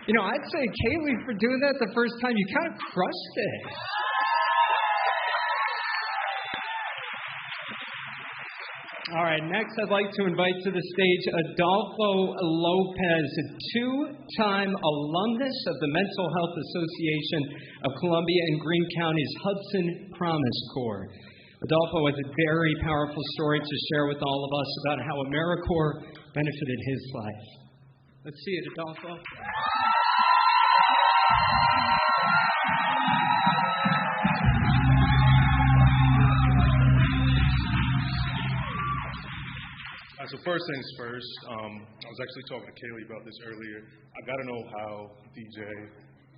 I'd say Kaylee for doing that the first time. You kind of crushed it. All right, next I'd like to invite to the stage Adolfo Lopez, a two-time alumnus of the Mental Health Association of Columbia and Greene County's Hudson Promise Corps. Adolfo has a very powerful story to share with all of us about how AmeriCorps benefited his life. Let's see it, Adolfo. So first things first, I was actually talking to Kaylee about this earlier. I got to know how DJ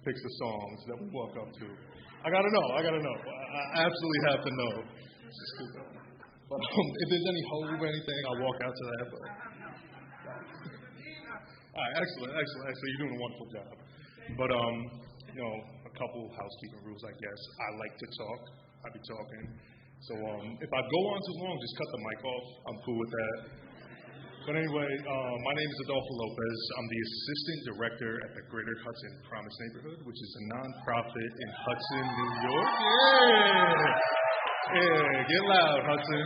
picks the songs that we walk up to. I got to know. I absolutely have to know. But if there's any hold or anything, I'll walk out to that. But all right, excellent. You're doing a wonderful job. But a couple housekeeping rules, I guess. I like to talk. I be talking. So if I go on too long, just cut the mic off. I'm cool with that. But anyway, my name is Adolfo Lopez. I'm the Assistant Director at the Greater Hudson Promise Neighborhood, which is a nonprofit in Hudson, New York. Yeah, get loud, Hudson.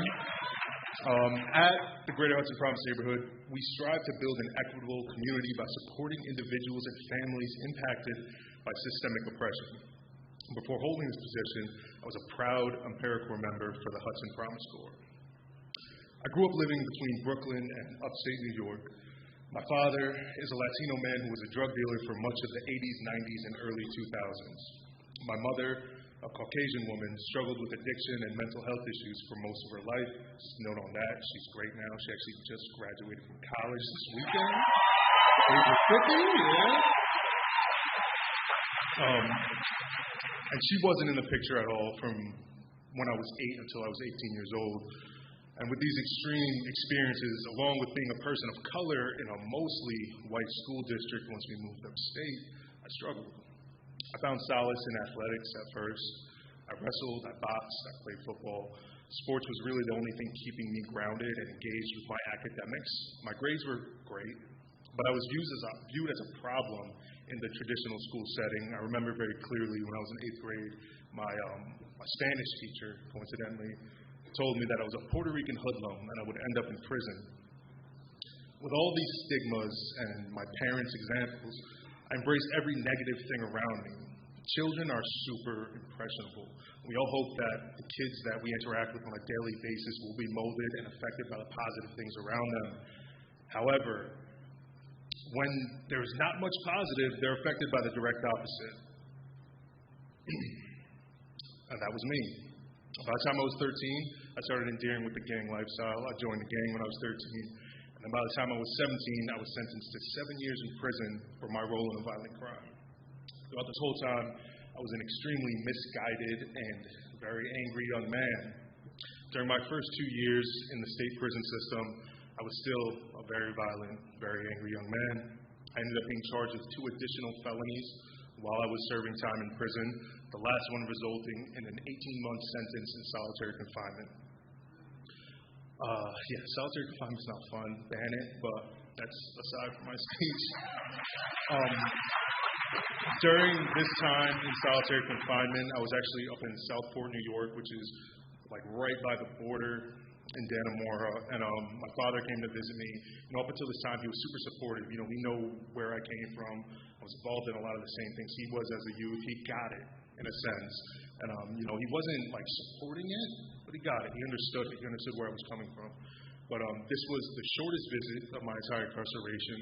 At the Greater Hudson Promise Neighborhood, we strive to build an equitable community by supporting individuals and families impacted by systemic oppression. Before holding this position, I was a proud AmeriCorps member for the Hudson Promise Corps. I grew up living between Brooklyn and upstate New York. My father is a Latino man who was a drug dealer for much of the 80s, 90s, and early 2000s. My mother, a Caucasian woman, struggled with addiction and mental health issues for most of her life. Just a note on that, she's great now. She actually just graduated from college this weekend. Age of 50, yeah. And she wasn't in the picture at all from when I was 8 until I was 18 years old. And with these extreme experiences, along with being a person of color in a mostly white school district once we moved upstate, I struggled. I found solace in athletics at first. I wrestled, I boxed, I played football. Sports was really the only thing keeping me grounded and engaged with my academics. My grades were great, but I was viewed as a problem in the traditional school setting. I remember very clearly when I was in 8th grade, my Spanish teacher, coincidentally, told me that I was a Puerto Rican hoodlum and I would end up in prison. With all these stigmas and my parents' examples, I embraced every negative thing around me. Children are super impressionable. We all hope that the kids that we interact with on a daily basis will be molded and affected by the positive things around them. However, when there's not much positive, they're affected by the direct opposite. And that was me. By the time I was 13, I started endearing with the gang lifestyle. I joined the gang when I was 13. And then by the time I was 17, I was sentenced to 7 years in prison for my role in a violent crime. Throughout this whole time, I was an extremely misguided and very angry young man. During my first 2 years in the state prison system, I was still a very violent, very angry young man. I ended up being charged with 2 additional felonies while I was serving time in prison, the last one resulting in an 18-month sentence in solitary confinement. Solitary confinement's not fun, ban it, but that's aside from my speech. During this time in solitary confinement, I was actually up in Southport, New York, which is like right by the border in Dannemora, and my father came to visit me. Up until this time, he was super supportive. We know where I came from. I was involved in a lot of the same things he was as a youth. He got it, in a sense. And, he wasn't, supporting it, but he got it. He understood it. He understood where I was coming from. But this was the shortest visit of my entire incarceration.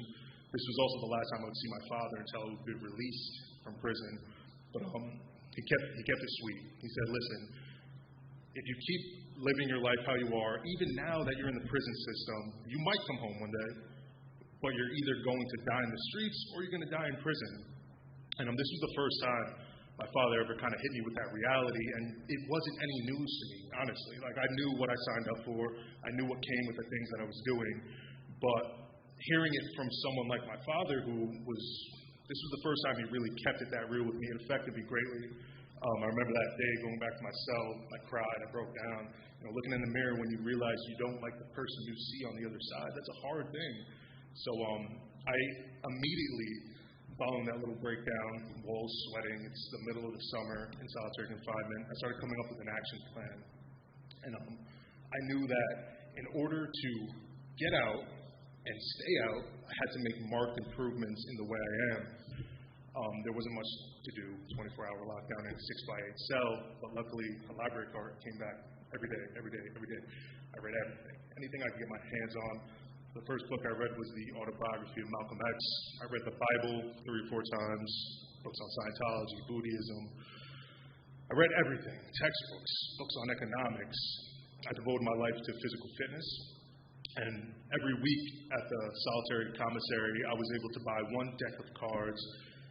This was also the last time I would see my father until I would be released from prison. But he kept it sweet. He said, listen, if you keep living your life how you are, even now that you're in the prison system, you might come home one day, but you're either going to die in the streets or you're going to die in prison. And this was the first time my father ever kind of hit me with that reality, and it wasn't any news to me, honestly. I knew what I signed up for. I knew what came with the things that I was doing. But hearing it from someone like my father, this was the first time he really kept it that real with me. It affected me greatly. I remember that day going back to my cell, I cried, I broke down. Looking in the mirror when you realize you don't like the person you see on the other side, that's a hard thing. So I immediately following that little breakdown, walls sweating, it's the middle of the summer in solitary confinement, I started coming up with an action plan. And I knew that in order to get out and stay out, I had to make marked improvements in the way I am. There wasn't much to do, 24-hour lockdown in a 6x8 cell, but luckily a library card came back every day. I read everything, anything I could get my hands on. The first book I read was the autobiography of Malcolm X. I read the Bible 3 or 4 times, books on Scientology, Buddhism. I read everything, textbooks, books on economics. I devoted my life to physical fitness. And every week at the solitary commissary, I was able to buy 1 deck of cards.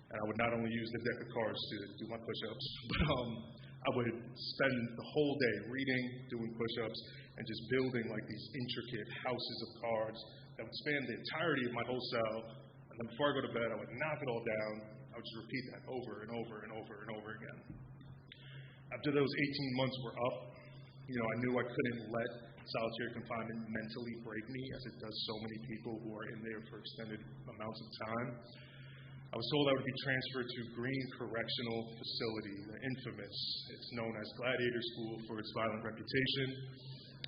And I would not only use the deck of cards to do my push-ups, but I would spend the whole day reading, doing push-ups, and just building like these intricate houses of cards that would span the entirety of my whole cell. And then before I go to bed, I would knock it all down. I would just repeat that over and over and over and over again. After those 18 months were up, I knew I couldn't let solitary confinement mentally break me, as it does so many people who are in there for extended amounts of time. I was told I would be transferred to Green Correctional Facility, the infamous. It's known as Gladiator School for its violent reputation.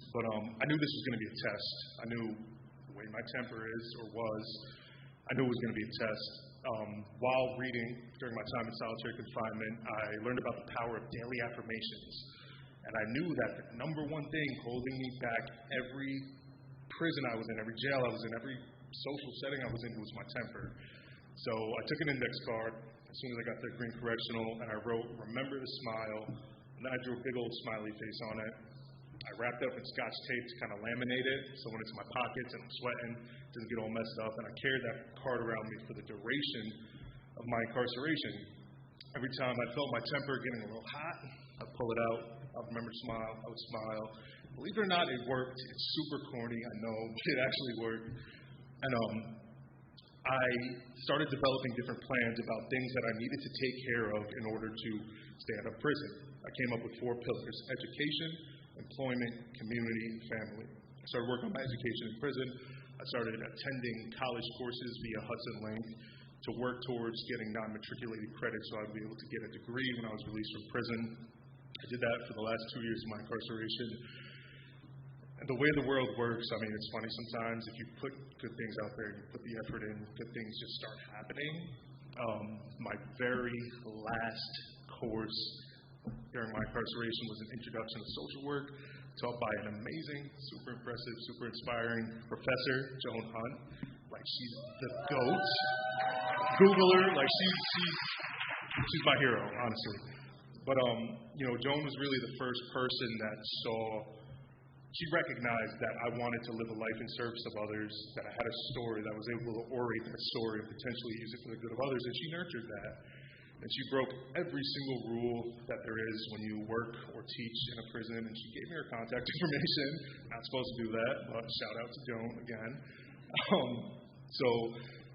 But I knew this was going to be a test. I knew the way my temper is or was, I knew it was going to be a test. While reading during my time in solitary confinement, I learned about the power of daily affirmations. And I knew that the number one thing holding me back every prison I was in, every jail I was in, every social setting I was in was my temper. So I took an index card as soon as I got to Green Correctional, and I wrote, "Remember the smile," and then I drew a big old smiley face on it. I wrapped up in Scotch tape to kind of laminate it, so when it's in my pockets and I'm sweating, it doesn't get all messed up, and I carried that card around me for the duration of my incarceration. Every time I felt my temper getting a little hot, I'd pull it out, I'd remember to smile, I would smile. Believe it or not, it worked. It's super corny, I know, but it actually worked. And I started developing different plans about things that I needed to take care of in order to stay out of prison. I came up with 4 pillars: education, employment, community, and family. I started working on my education in prison. I started attending college courses via Hudson Link to work towards getting non-matriculated credit so I'd be able to get a degree when I was released from prison. I did that for the last 2 years of my incarceration. And the way the world works, it's funny sometimes. If you put good things out there, you put the effort in, good things just start happening. My very last course during my incarceration was an introduction to social work, taught by an amazing, super impressive, super inspiring professor, Joan Hunt. Like, she's the GOAT. Google her. Like, she's my hero, honestly. But, Joan was really the first person that she recognized that I wanted to live a life in service of others, that I had a story, that I was able to orate that story and potentially use it for the good of others, and she nurtured that. And she broke every single rule that there is when you work or teach in a prison, and she gave me her contact information. Not supposed to do that, but shout out to Joan again. So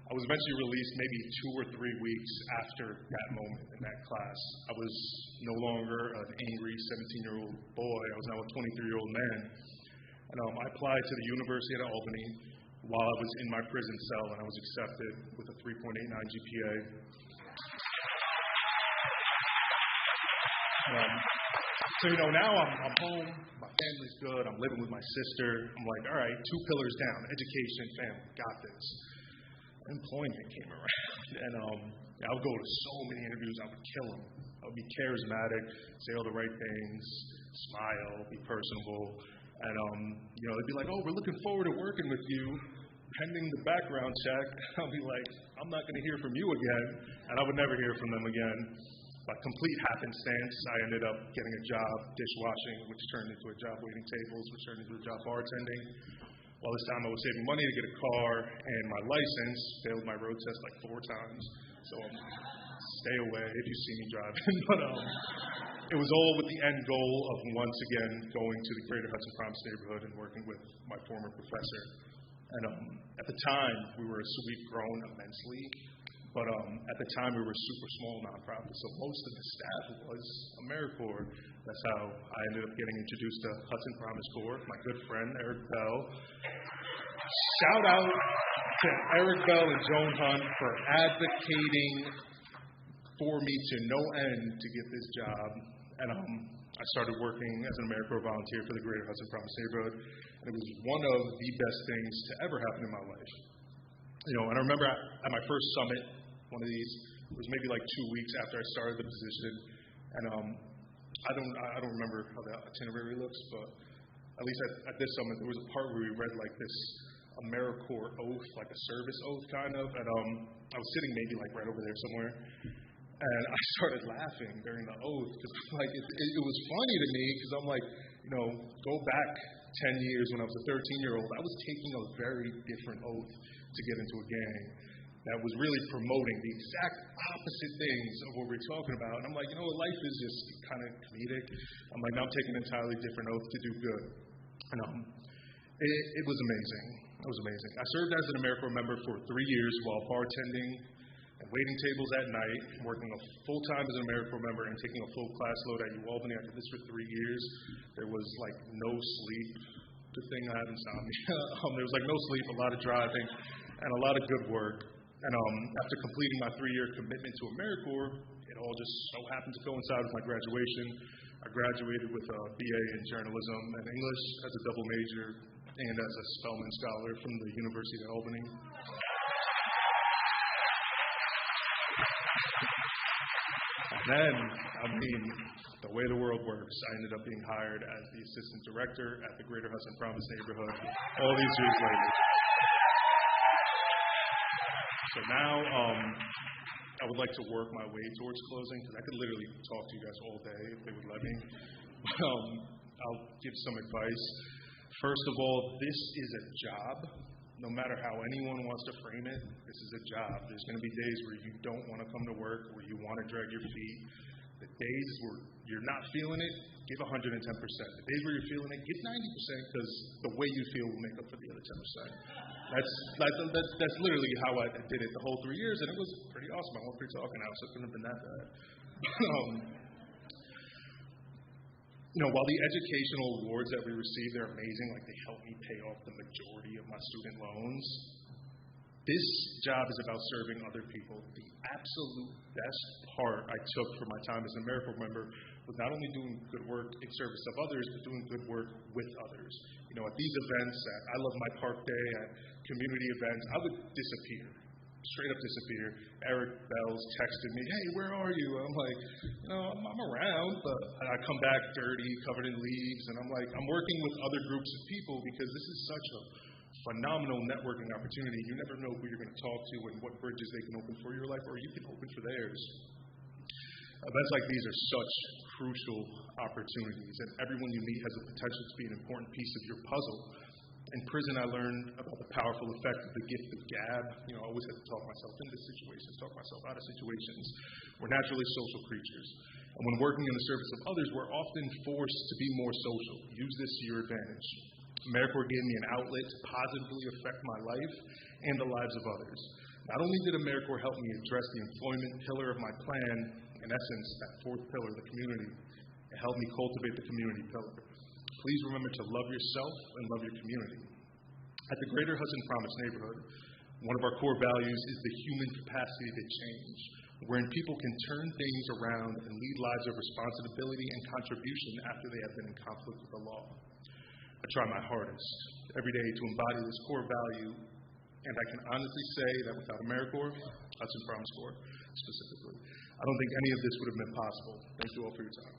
I was eventually released maybe 2 or 3 weeks after that moment in that class. I was no longer an angry 17-year-old boy. I was now a 23-year-old man. And I applied to the University of Albany while I was in my prison cell, and I was accepted with a 3.89 GPA. Now I'm home, my family's good, I'm living with my sister. I'm like, all right, 2 pillars down, education, family, got this. Employment came around, and I would go to so many interviews, I would kill them. I would be charismatic, say all the right things, smile, be personable, and they'd be like, "Oh, we're looking forward to working with you, pending the background check." I'll be like, "I'm not going to hear from you again," and I would never hear from them again. By complete happenstance, I ended up getting a job dishwashing, which turned into a job waiting tables, which turned into a job bartending. While this time I was saving money to get a car, and my license failed my road test like 4 times. So stay away if you see me driving. But it was all with the end goal of once again going to the Greater Hudson Promise neighborhood and working with my former professor. And at the time, we've grown immensely. But at the time, we were a super small nonprofit, so most of the staff was AmeriCorps. That's how I ended up getting introduced to Hudson Promise Corps, my good friend, Eric Bell. Shout out to to Eric Bell and Joan Hunt for advocating for me to no end to get this job. And I started working as an AmeriCorps volunteer for the Greater Hudson Promise neighborhood, and it was one of the best things to ever happen in my life. And I remember at my first summit, one of these, it was maybe like 2 weeks after I started the position, and I don't remember how the itinerary looks, but at least at this summit, there was a part where we read like this AmeriCorps oath, like a service oath kind of, and I was sitting maybe like right over there somewhere, and I started laughing during the oath because like it was funny to me because I'm like, go back 10 years when I was a 13-year-old, I was taking a very different oath to get into a gang that was really promoting the exact opposite things of what we're talking about. And I'm like, life is just kind of comedic. I'm like, now I'm taking an entirely different oath to do good. And it was amazing. It was amazing. I served as an AmeriCorps member for 3 years while bartending and waiting tables at night, working full-time as an AmeriCorps member and taking a full class load at UAlbany. I did this for 3 years. There was like no sleep. Good thing I had insomnia. There was like no sleep, a lot of driving, and a lot of good work. And after completing my 3-year commitment to AmeriCorps, it all just so happened to coincide with my graduation. I graduated with a BA in journalism and English as a double major and as a Spelman Scholar from the University of Albany. And then, the way the world works, I ended up being hired as the assistant director at the Greater Hudson Promise neighborhood all these years later. So now, I would like to work my way towards closing because I could literally talk to you guys all day if they would let me. I'll give some advice. First of all, this is a job. No matter how anyone wants to frame it, this is a job. There's going to be days where you don't want to come to work, where you want to drag your feet. The days where you're not feeling it, give 110%. The days where you're feeling it, give 90% because the way you feel will make up for the other 10%. That's literally how I did it the whole 3 years, and it was pretty awesome. I won't be talking now, so it couldn't have been that bad. While the educational awards that we receive, they're amazing, like they help me pay off the majority of my student loans, this job is about serving other people. The absolute best part I took from my time as an AmeriCorps member was not only doing good work in service of others, but doing good work with others. At these events, at I Love My Park Day, at community events, I would disappear. Straight up disappear. Eric Bells texted me, "Hey, where are you?" I'm like, I'm around, but I come back dirty, covered in leaves, and I'm like, I'm working with other groups of people because this is such a phenomenal networking opportunity. You never know who you're going to talk to and what bridges they can open for your life, or you can open for theirs. Events like these are such crucial opportunities, and everyone you meet has the potential to be an important piece of your puzzle. In prison, I learned about the powerful effect of the gift of gab. I always have to talk myself into situations, talk myself out of situations. We're naturally social creatures. And when working in the service of others, we're often forced to be more social. Use this to your advantage. AmeriCorps gave me an outlet to positively affect my life and the lives of others. Not only did AmeriCorps help me address the employment pillar of my plan, in essence, that fourth pillar, the community, it helped me cultivate the community pillar. Please remember to love yourself and love your community. At the Greater Hudson Promise neighborhood, one of our core values is the human capacity to change, wherein people can turn things around and lead lives of responsibility and contribution after they have been in conflict with the law. I try my hardest every day to embody this core value, and I can honestly say that without AmeriCorps, Hudson Promise Corps specifically, I don't think any of this would have been possible. Thank you all for your time.